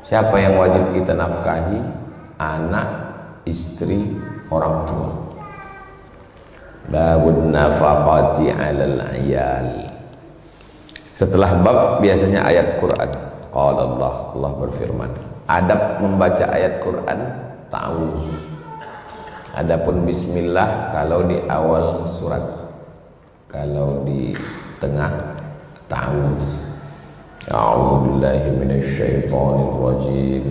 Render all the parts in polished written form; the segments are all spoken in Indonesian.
Siapa yang wajib kita nafkahi? Anak, istri, orang tua. Babun nafaqati 'alal 'iyal. Setelah bab biasanya ayat Quran. Qala Allah berfirman. Adab membaca ayat Quran ta'awuz. Adapun bismillah kalau di awal surat. Kalau di tengah ta'awuz. A'udzubillahi minasyaitonir rajim.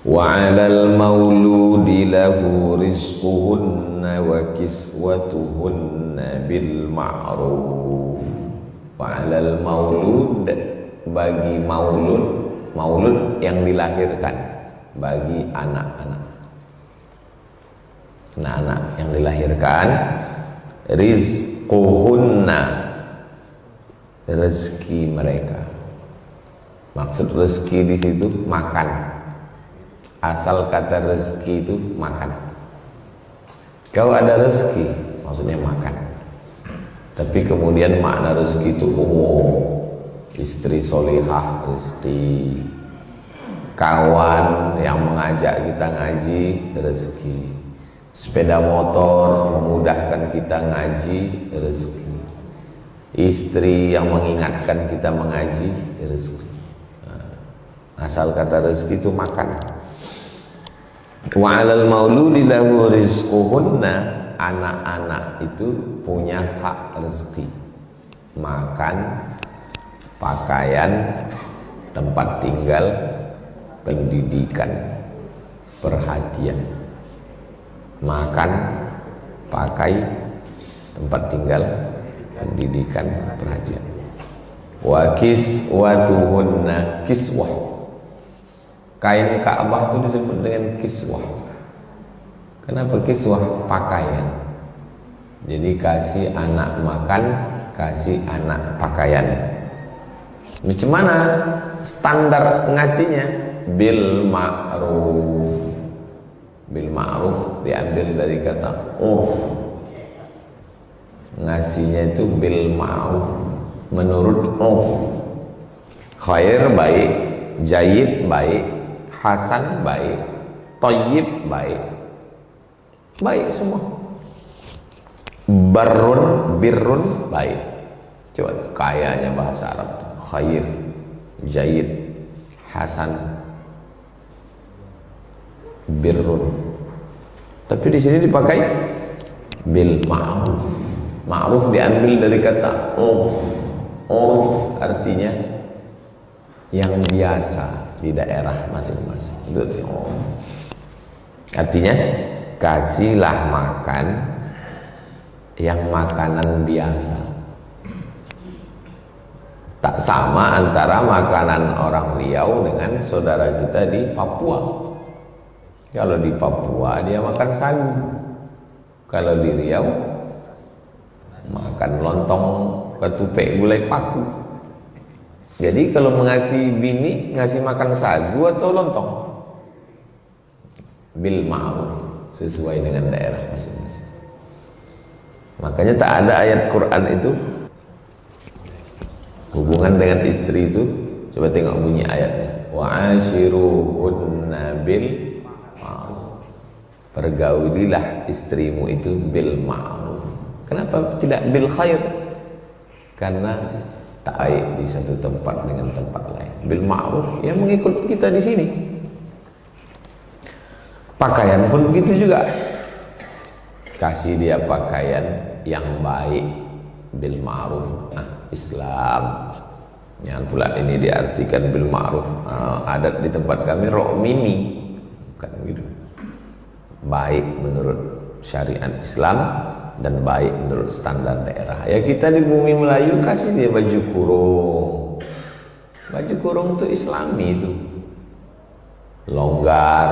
Wa 'alal mauludi lahu rizquhunna wa kiswatuhunna bil ma'ruf. Wa 'alal maulud, bagi maulud yang dilahirkan, bagi anak-anak yang dilahirkan, rizquhunna, rezeki mereka. Maksud rezeki di situ makan. Asal kata rezeki itu makan. Kalau ada rezeki maksudnya makan. Tapi kemudian makna rezeki itu umum. Istri solihah rezeki, kawan yang mengajak kita ngaji rezeki, sepeda motor memudahkan kita ngaji rezeki, istri yang mengingatkan kita mengaji rezeki. Asal kata rezeki itu makan. Wa 'alal mauludi lahu rizquhunna, anak-anak itu punya hak rezeki, makan, pakaian, tempat tinggal, pendidikan, perhatian. Makan, pakai, tempat tinggal, pendidikan, perhatian. Wa kiswatuhunna, kiswah. Kain Ka'bah itu disebut dengan kiswah. Kenapa kiswah? Pakaian. Jadi kasih anak makan, kasih anak pakaian. Macam mana standar ngasihnya? Bil ma'ruf. Bil ma'ruf diambil dari kata urf. Ngasihnya itu bil ma'ruf, menurut urf. Khair baik, jayid baik, hasan baik, thayyib baik, baik semua. Barrun, birrun baik. Coba kayanya bahasa Arab tuh. Khair, jayid, hasan, birrun. Tapi di sini dipakai bil ma'ruf. Ma'ruf diambil dari kata urf. Urf artinya yang biasa di daerah masing-masing. Itu artinya kasihlah makan yang makanan biasa. Tak sama antara makanan orang Riau dengan saudara kita di Papua. Kalau di Papua dia makan sagu, kalau di Riau makan lontong ketupek gulai paku. Jadi kalau mengasihi bini, ngasih makan sagu atau lontong? Bil ma'ruf, sesuai dengan daerah masing-masing. Makanya tak ada ayat Quran itu hubungan dengan istri itu. Coba tengok bunyi ayatnya. Wa ashiruhunna bil ma'ruf. Pergaulilah istrimu itu bil ma'ruf. Kenapa tidak bil khair? Karena tak baik di satu tempat dengan tempat lain. Bil ma'ruf yang mengikut kita di sini. Pakaian pun begitu juga. Kasih dia pakaian yang baik bil ma'ruf. Nah, Islam yang pula ini diartikan bil ma'ruf. Adat di tempat kami rok mini, bukan gitu. Baik menurut syariat Islam dan baik menurut standar daerah. Ya kita di bumi Melayu kasih dia baju kurung. Baju kurung itu Islami itu. Longgar,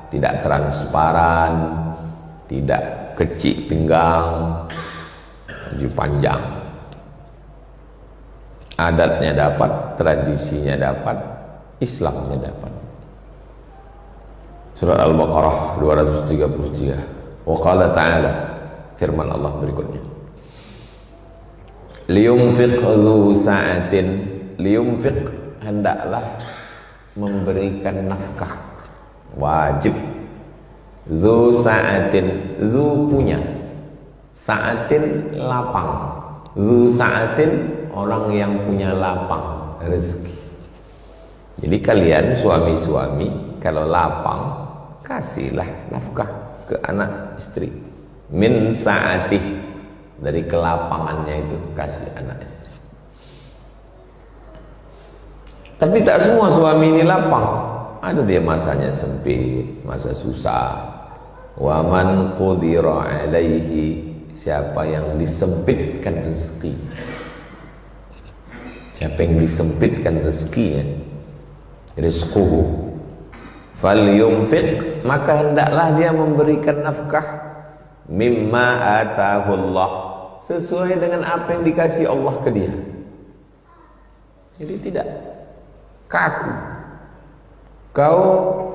tidak transparan, tidak kecil pinggang, baju panjang. Adatnya dapat, tradisinya dapat, Islamnya dapat. Surat Al-Baqarah 233. Wa qala ta'ala, firman Allah berikutnya. Liyunfiq dzu sa'atin, liyunfiq hendaklah memberikan nafkah, wajib. Zu sa'atin, zu punya, sa'atin lapang, zu sa'atin orang yang punya lapang rezeki. Jadi kalian suami-suami kalau lapang, kasihlah nafkah ke anak istri. Min sa'atih, dari kelapangannya itu kasih anak istri. Tapi tak semua suami ini lapang. Ada dia masanya sempit, masa susah. Wa man qudira alaihi, siapa yang disempitkan rezeki, siapa yang disempitkan rezekinya, rizquhu falyunfiq, maka hendaklah dia memberikan nafkah mimma atahullah, sesuai dengan apa yang dikasih Allah ke dia. Jadi tidak kaku, kau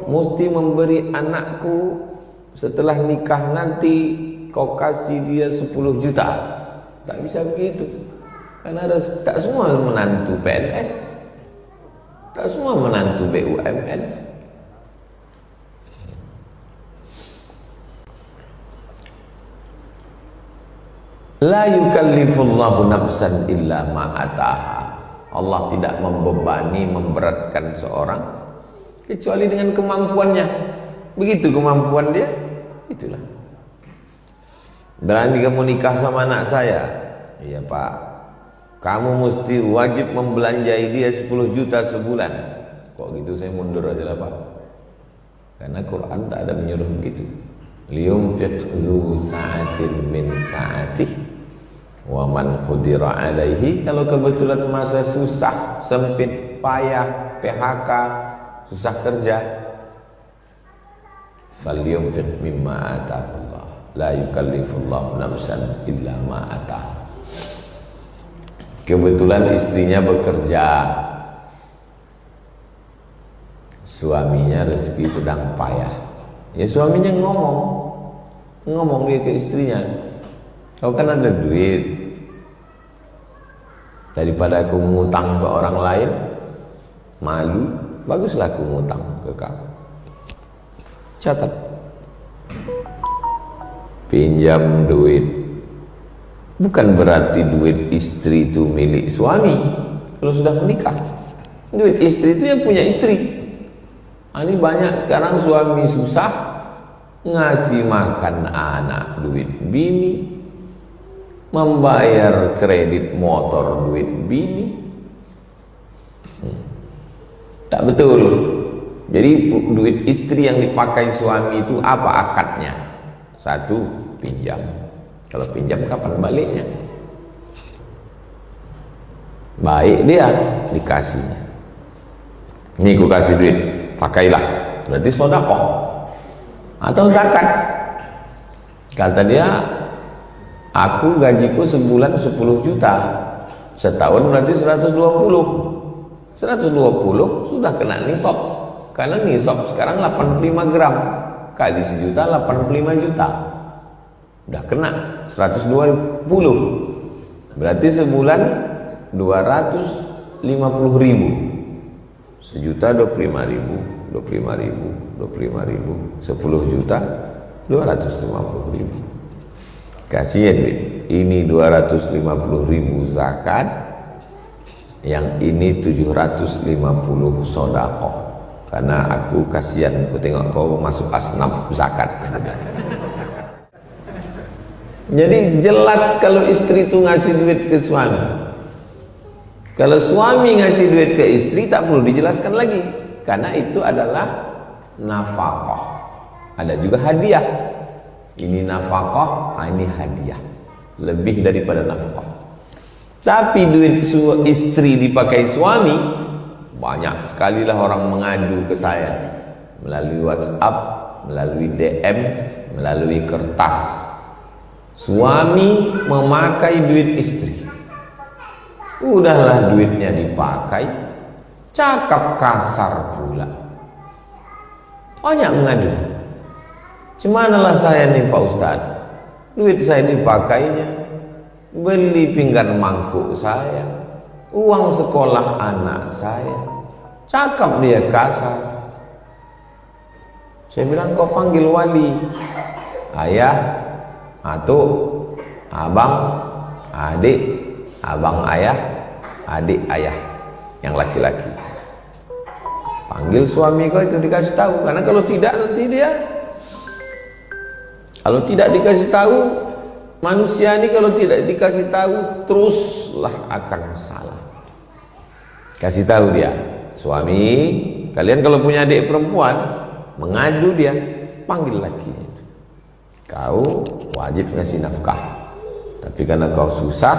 mesti memberi anakku setelah nikah nanti kau kasih dia 10 juta. Tak bisa begitu. Karena tak semua menantu PNS, tak semua menantu BUMN. La yukallifullahu nafsan illa ma'ataha. Allah tidak membebani, memberatkan seorang kecuali dengan kemampuannya. Begitu kemampuan dia, itulah. Berani kamu nikah sama anak saya? Iya Pak. Kamu mesti wajib membelanjai dia 10 juta sebulan. Kok gitu saya mundur aja lah Pak. Karena Quran tak ada menyuruh begitu. Liyunfiq zu sa'atin min sa'atih wa man qudira alaihi, kalau kebetulan masa susah, sempit, payah, PHK, susah kerja, falyunfiq mimma atahullah, la yukallifullahu nafsan illa ma atah. Kebetulan istrinya bekerja, suaminya rezeki sedang payah, ya suaminya ngomong dia ke istrinya, kau kan ada duit, daripada aku ngutang ke orang lain malu, baguslah aku ngutang ke kamu. Catat, pinjam duit bukan berarti duit istri itu milik suami. Kalau sudah menikah, duit istri itu yang punya istri. Ini banyak sekarang suami susah ngasih makan anak duit bini, membayar kredit motor duit bini. Tak betul. Jadi duit istri yang dipakai suami itu apa akadnya? Satu, pinjam. Kalau pinjam kapan baliknya? Baik dia dikasihnya. Ini ku kasih duit, pakailah. Berarti sedekah atau zakat. Kata dia, aku gajiku sebulan 10 juta, setahun berarti 120. 120 sudah kena nisab. Karena nisab sekarang 85 gram kali sejuta 85 juta. Udah kena 120. Berarti sebulan 250 ribu. Sejuta 25 ribu, 25 ribu, 25 ribu, 10 juta 250 ribu. Kasihan duit. Ini 250 ribu zakat, yang ini 750 sedekah. Karena aku kasihan, aku tengok kau masuk asnaf zakat. Jadi jelas kalau istri itu ngasih duit ke suami. Kalau suami ngasih duit ke istri tak perlu dijelaskan lagi, karena itu adalah nafkah. Ada juga hadiah. Ini nafkah, ini hadiah. Lebih daripada nafkah. Tapi duit istri dipakai suami, banyak sekali lah orang mengadu ke saya melalui WhatsApp, melalui DM, melalui kertas. Suami memakai duit istri. Udahlah duitnya dipakai, cakap kasar pula. Banyak mengadu. Cemanalah saya nih Pak Ustadz, duit saya dipakainya beli pinggan mangkuk saya, uang sekolah anak saya, cakap dia kasar. Saya bilang kau panggil wali, ayah, atuk, abang, adik, abang ayah, adik ayah, yang laki-laki. Panggil suami kau itu dikasih tahu, karena kalau tidak nanti dia, kalau tidak dikasih tahu, manusia ini kalau tidak dikasih tahu teruslah akan salah. Kasih tahu dia, suami, kalian kalau punya adik perempuan mengadu dia, panggil laki. Kau wajib ngasih nafkah, tapi karena kau susah,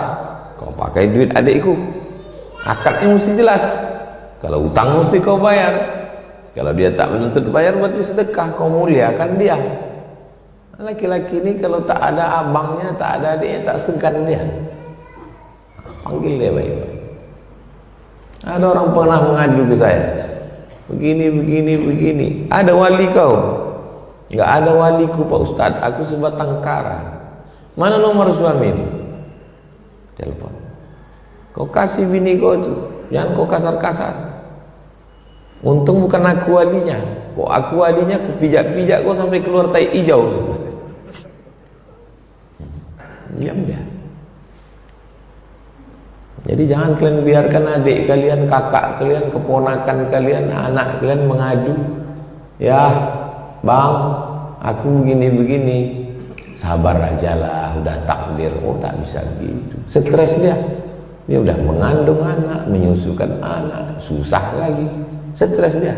kau pakai duit adikku. Akadnya mesti jelas. Kalau utang mesti kau bayar. Kalau dia tak menuntut bayar, berarti sedekah, kau muliakan dia. Laki-laki ini kalau tak ada abangnya, tak ada adiknya, tak segan dia. Panggil dia baik-baik. Ada orang pernah mengadu ke saya, begini. Ada wali kau? Enggak ada waliku Pak Ustadz, aku sebatang kara. Mana nomor suami itu? Telepon. Kau kasih bini kau itu, jangan kau kasar-kasar. Untung bukan aku walinya. Kok aku walinya, aku pijak-pijak kau sampai keluar tai hijau. Diam dia. Jadi jangan kalian biarkan adik kalian, kakak kalian, keponakan kalian, anak kalian mengadu. Ya bang, aku begini. Sabar aja lah, udah takdir. Oh tak bisa gitu. Stres dia. Dia udah mengandung anak, menyusukan anak, susah lagi. Stres dia.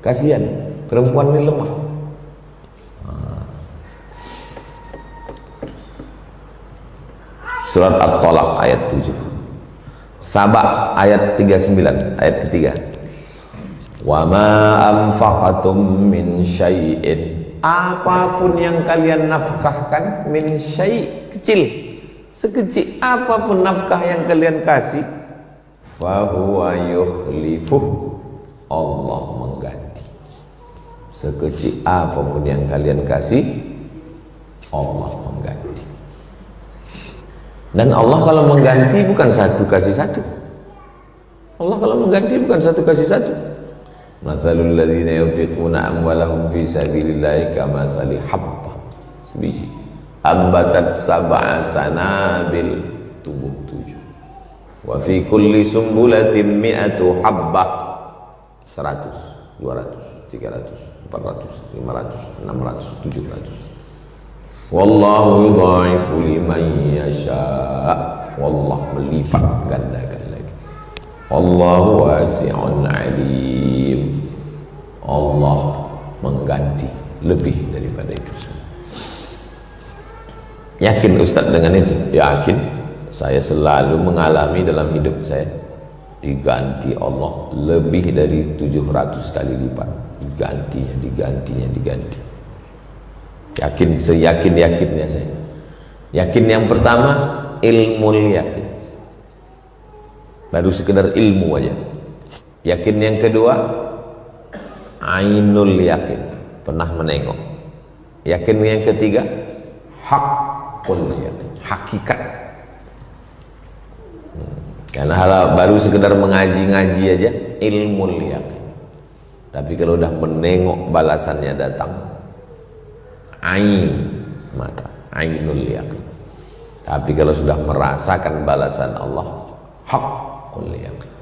Kasihan, perempuan ini lemah. Surat At-Talaq ayat 7. Saba ayat 39, ayat ketiga. Wa ma anfaqatum min syai'in, apapun yang kalian nafkahkan, min syai', kecil, sekecil apapun nafkah yang kalian kasih, fahuwa yukhlifuh, Allah mengganti. Sekecil apapun yang kalian kasih, Allah mengganti. Dan Allah kalau mengganti bukan satu kasih satu. Allah kalau mengganti bukan satu kasih satu. Matsalul ladzina yunfiquna amwalahum fi sabilillahi kamatsali habbah, sebiji ambatat sab'a sanabil, tumbuh 7. Wa fi kulli sumbulatin mi'atu habbah, 100, 200, 300, 400, 500, 600, 700. Wallahu yudha'ifu liman yasha, wallah melipat gandakan lagi. Allahu wasi'un alim, Allah mengganti lebih daripada itu semua. Yakin Ustaz dengan itu? Yakin. Saya selalu mengalami dalam hidup saya, diganti Allah lebih dari 700 kali lipat. Diganti. Yakin, seyakin-yakinnya saya. Yakin yang pertama, ilmu yakin. Baru sekedar ilmu aja. Yakin yang kedua, ainul yakin, pernah menengok. Yakin yang ketiga, hakul yakin, hakikat. Karena hal baru sekedar mengaji-ngaji aja, ilmu yakin. Tapi kalau udah menengok balasannya datang, ain mata, ainul yakin. Tapi kalau sudah merasakan balasan Allah, haqqul yakin,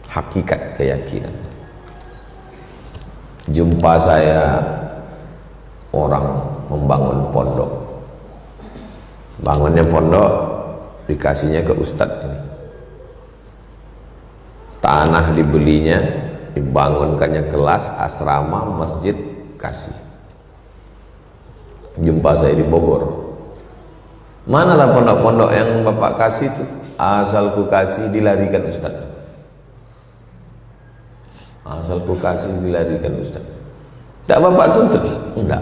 hakikat keyakinan. Jumpa saya orang membangun pondok, bangunnya pondok dikasihnya ke ustadz ini, tanah dibelinya, dibangunkannya kelas, asrama, masjid, kasih. Jumpa saya di Bogor. Manalah pondok-pondok yang bapak kasih itu? Asal ku kasih dilarikan ustaz. Asal ku kasih dilarikan ustaz. Tak bapak tuntut? Enggak.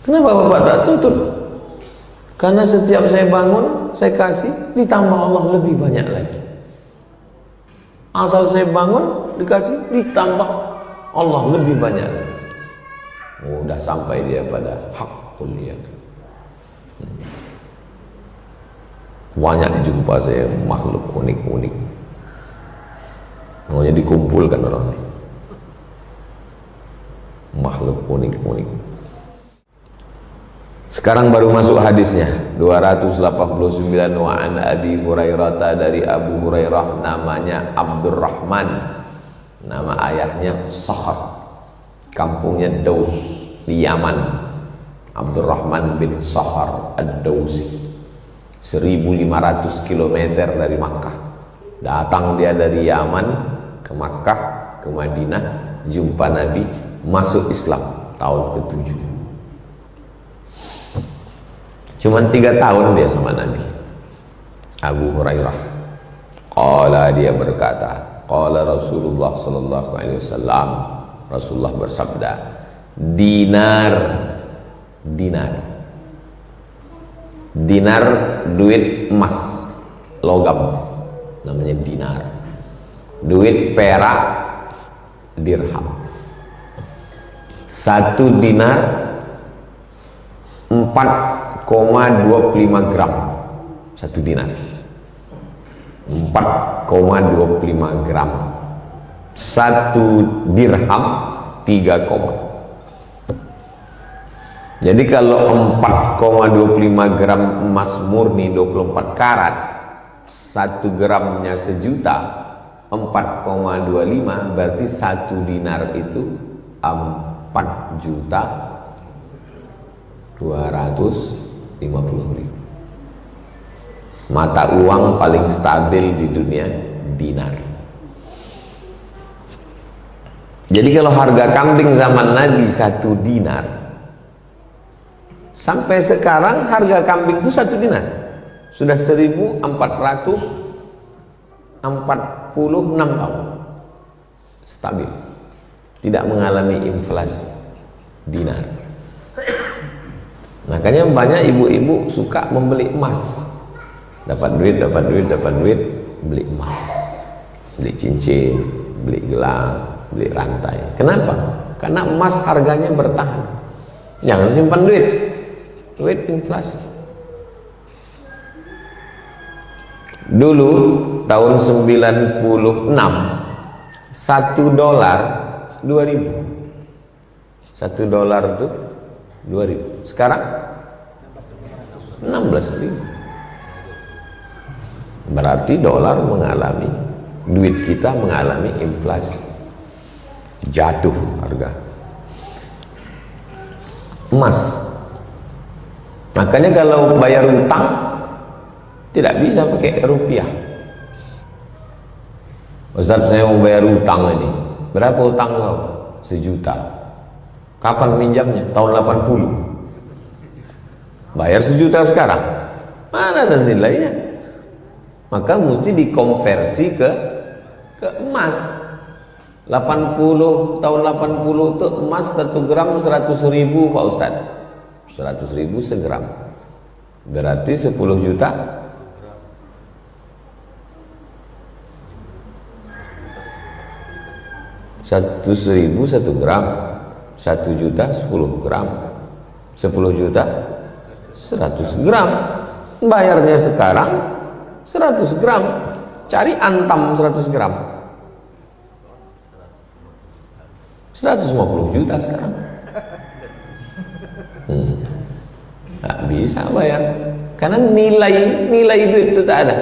Kenapa bapak tak tuntut? Karena setiap saya bangun, saya kasih, ditambah Allah lebih banyak lagi. Asal saya bangun, dikasih, ditambah Allah lebih banyak lagi. Udah sampai dia pada hakul yakin. Banyak jumpa saya makhluk unik-unik. maunya dikumpulkan orang ini. Makhluk unik-unik. Sekarang baru masuk hadisnya 289. Wa an Abi Hurairah, dari Abu Hurairah, namanya Abdurrahman, nama ayahnya Sakhar, kampungnya Daus di Yaman. Abdurrahman bin Sakhar Ad-Dausi, 1500 km dari Makkah. Datang dia dari Yaman ke Makkah, ke Madinah, jumpa Nabi, masuk Islam tahun ke-7. Cuman 3 tahun dia sama Nabi. Abu Hurairah, qala, dia berkata, qala Rasulullah sallallahu alaihi wasallam, Rasulullah bersabda, dinar duit emas logam, namanya dinar. Duit perak dirham. 1 dinar 4,25 gram. 1 dinar 4,25 gram. 1 dirham 3, jadi kalau 4,25 gram emas murni 24 karat, 1 gramnya sejuta, 4,25, berarti 1 dinar itu 4.250.000. Mata uang paling stabil di dunia dinar. Jadi kalau harga kambing zaman Nabi 1 dinar, sampai sekarang harga kambing itu 1 dinar sudah 1446 tahun stabil, tidak mengalami inflasi dinar. Makanya banyak ibu-ibu suka membeli emas, dapat duit beli emas, beli cincin, beli gelang, beli rantai. Kenapa? Karena emas harganya bertahan. Jangan simpan duit inflasi. Dulu tahun 96, 1 dolar 2.000. 1 dolar itu 2.000. Sekarang 16.000. Berarti dolar mengalami, duit kita mengalami inflasi, jatuh harga. Emas, makanya kalau bayar utang tidak bisa pakai rupiah. Ustaz, saya mau bayar utang ini. Berapa utang kau? 1 juta. Kapan minjamnya? Tahun 80. Bayar 1 juta sekarang, mana ada nilainya? Maka mesti dikonversi ke emas. 80, tahun 80 itu emas 1 gram 100.000 Pak Ustaz. 100.000 segram, berarti 10 juta. 100.000 1 gram, 1 juta 10 gram, 10 juta 100 gram. Bayarnya sekarang 100 gram, cari antam 100 gram, 150 juta sekarang. Nggak bisa bayar, karena nilai duit itu tak ada,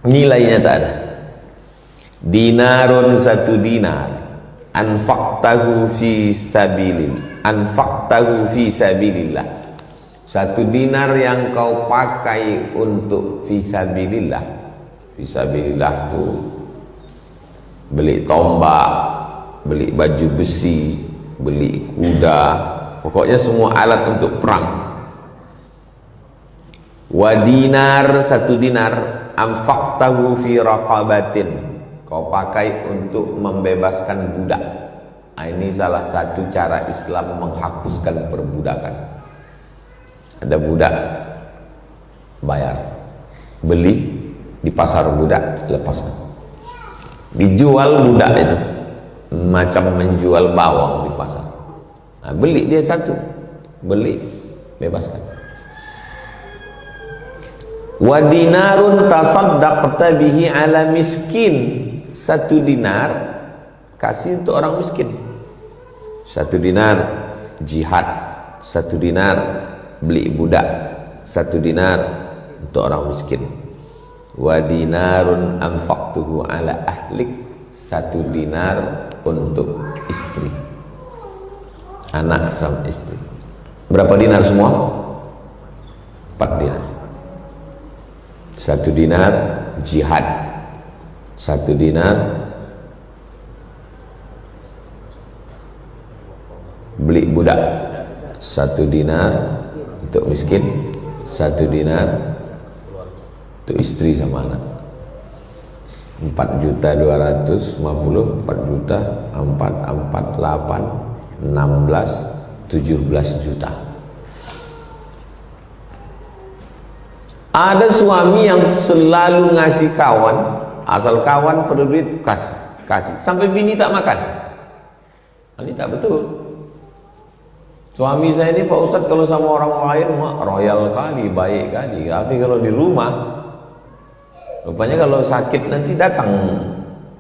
nilainya tak ada. Dinarun 1 dinar, anfaqtahu fi sabilillah, 1 dinar yang kau pakai untuk fisabilillah. Fisabilillah itu beli tombak, beli baju besi, beli kuda, pokoknya semua alat untuk perang. Wa dinar, 1 dinar, anfaqtahu fi raqabatin, kau pakai untuk membebaskan budak. Ini salah satu cara Islam menghapuskan perbudakan. Ada budak, bayar, beli di pasar budak, lepaskan. Dijual budak itu macam menjual bawang di pasar. Nah, beli dia 1, beli, bebaskan. Wa dinarun tasaddaqta bihi ala miskin. 1 dinar kasih untuk orang miskin. 1 dinar jihad, 1 dinar beli budak, 1 dinar untuk orang miskin. Wa dinarun anfaqtuhu ala ahlik. 1 dinar untuk istri, anak sama istri. Berapa dinar semua? 4 dinar. 1 dinar jihad, 1 dinar beli budak, 1 dinar untuk miskin, 1 dinar untuk istri sama anak. 4.250.000, 4 juta, 4, 8, 16, 17 juta. Ada suami yang selalu ngasih kawan, asal kawan perlu duit kasih, sampai bini tak makan. Ini tak betul. Suami saya ini Pak Ustadz kalau sama orang lain royal kali, baik kali, tapi kalau di rumah rupanya kalau sakit nanti datang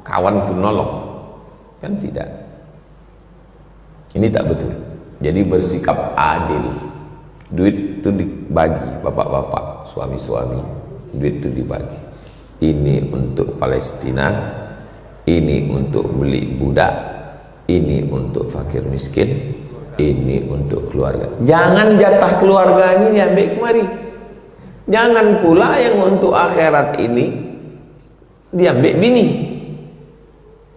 kawan pun nolong, kan tidak. Ini tak betul. Jadi bersikap adil. Duit itu dibagi, bapak-bapak, suami-suami, duit itu dibagi. Ini untuk Palestina, ini untuk beli budak, ini untuk fakir miskin, ini untuk keluarga. Jangan jatah keluarga ini diambil kemari. Jangan pula yang untuk akhirat ini diambil bini.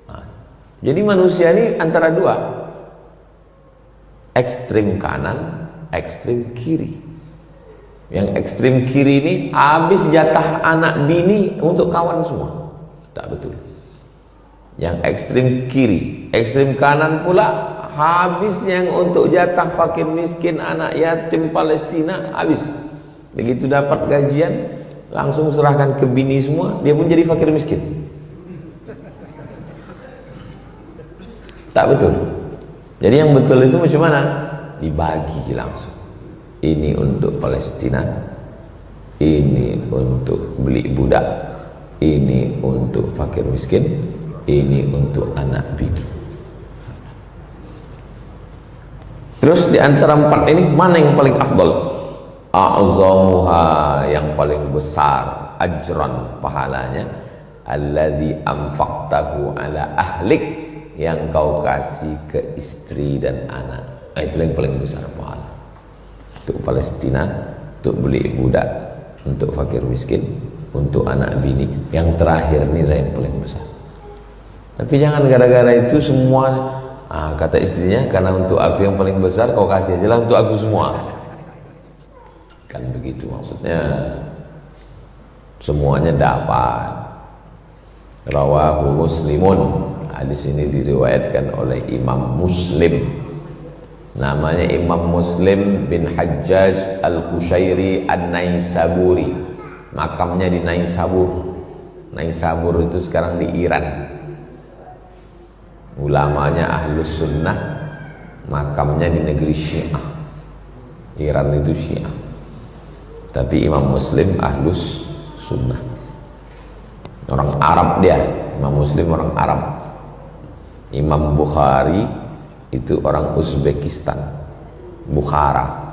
Nah, jadi manusia ini antara 2, ekstrim kanan, ekstrim kiri. Yang ekstrim kiri ini habis jatah anak bini untuk kawan semua. Tak betul. Yang ekstrim kiri, ekstrim kanan pula habis yang untuk jatah fakir miskin, anak yatim Palestina habis. Begitu dapat gajian langsung serahkan ke bini semua, dia pun jadi fakir miskin. Tak betul. Jadi yang betul itu macam mana? Dibagi langsung. Ini untuk Palestina, ini untuk beli budak, ini untuk fakir miskin, ini untuk anak bini. Terus di antara 4 ini mana yang paling afdal? A'zamuha, yang paling besar ajran pahalanya, alladzi anfaqtahu ala ahlik, yang kau kasih ke istri dan anak. Nah, itu yang paling besar pahala. Untuk Palestina, untuk beli budak, untuk fakir miskin, untuk anak bini. Yang terakhir ini yang paling besar. Tapi jangan gara-gara itu semua kata istrinya, karena untuk aku yang paling besar kau kasih aja lah untuk aku semua. Kan begitu maksudnya, semuanya dapat. Rawahu Muslimun, hadis ini diriwayatkan oleh Imam Muslim. Namanya Imam Muslim bin Hajjaj Al-Qushairi An-Naisaburi. Makamnya di Naisabur. Naisabur itu sekarang di Iran. Ulamanya Ahlus Sunnah, makamnya di negeri Syiah. Iran itu Syiah, tapi Imam Muslim Ahlus Sunnah. Orang Arab dia, Imam Muslim orang Arab. Imam Bukhari itu orang Uzbekistan, Bukhara.